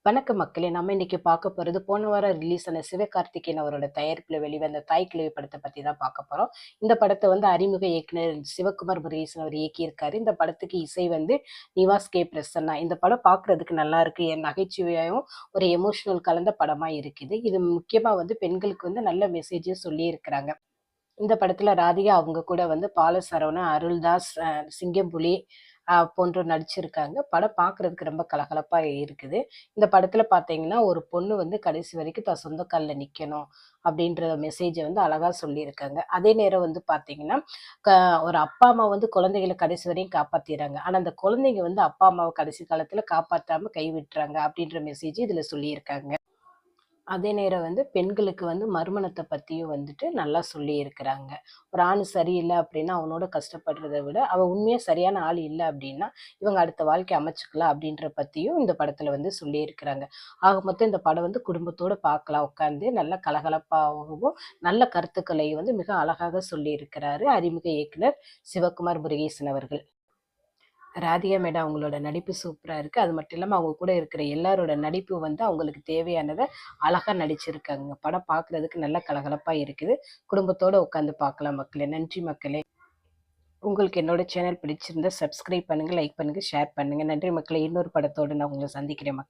வணக்கம் மக்களே! நம்ம இன்னைக்கு பார்க்க போறது போன வாரம் ரிலீஸ் ஆன சிவகார்த்திகேயன் அவரோட தயாரிப்புல வெளிவந்த தாய் கிழவி படத்த பத்தி தான் பார்க்க போறோம். இந்த படத்த அறிமுக இயக்குனர் சிவகுமார் முருகேசன் அவர் இயக்கியிருக்காரு. இந்த படத்துக்கு இசை நிவாஸ் கே. பிரசன்னா. இந்த படம் பார்க்குறதுக்கு நல்லா இருக்கு. நகைச்சுவையாவும் ஒரு எமோஷனல் கலந்த படமா இருக்குது. இது முக்கியமா பெண்களுக்கு நல்ல மெசேஜையும் சொல்லியிருக்கிறாங்க. இந்த படத்துல ராதிகா அவங்க கூட பால சரவணன், அருள்தாஸ், சிங்கம்புலி போன்றோர் நடிச்சிருக்காங்க. படம் பார்க்குறதுக்கு ரொம்ப கலகலப்பா இருக்குது. இந்த படத்துல பார்த்தீங்கன்னா, ஒரு பொண்ணு கடைசி வரைக்கும் தான் சொந்த கால்ல நிக்கணும் அப்படின்ற மெசேஜ அழகா சொல்லியிருக்காங்க. அதே நேரம் பார்த்தீங்கன்னா, க ஒரு அப்பா, அம்மா குழந்தைகள கடைசி வரையும் காப்பாத்திர்றாங்க. ஆனா, அந்த குழந்தைங்க அப்பா, அம்மாவ கடைசி காலத்துல காப்பாத்தாம கைவிட்டுறாங்க அப்படின்ற மெசேஜ் இதுல சொல்லியிருக்காங்க. அதே நேரம் பெண்களுக்கு மறுமணத்த பத்தியும் நல்லா சொல்லியிருக்கிறாங்க. ஒரு ஆண் சரியில்ல அப்படின்னா, அவனோட கஷ்டப்படுறத விட, அவன் உண்மையா சரியான ஆள் இல்ல அப்படின்னா, இவங்க அடுத்த வாழ்க்கை அமைச்சுக்கலாம் அப்படின்ற பத்தியும் இந்த படத்துல சொல்லியிருக்கிறாங்க. ஆக மொத்தம் இந்த படம் குடும்பத்தோட பார்க்கலாம் உட்கார்ந்து. நல்ல கலகலப்பாகவும், நல்ல கருத்துக்களை மிக அழகாக சொல்லியிருக்கிறாரு அறிமுக இயக்குனர் சிவகுமார் முருகேசன் அவர்கள். ராதிகா மேடம் அவங்களோட நடிப்பு சூப்பரா இருக்கு. அது மட்டும் இல்லாம அவங்க கூட இருக்கிற எல்லாரோட நடிப்பு அவங்களுக்கு தேவையானத அழகா நடிச்சிருக்காங்க. படம் பார்க்குறதுக்கு நல்ல கலகலப்பா இருக்குது. குடும்பத்தோட உட்காந்து பார்க்கலாம் மக்களே. நன்றி மக்களே. உங்களுக்கு என்னோட சேனல் பிடிச்சிருந்தா சப்ஸ்கிரைப் பண்ணுங்க, லைக் பண்ணுங்க, ஷேர் பண்ணுங்க. நன்றி மக்களே. இன்னொரு படத்தோட நான் உங்கள சந்திக்கிறேன் மக்களே.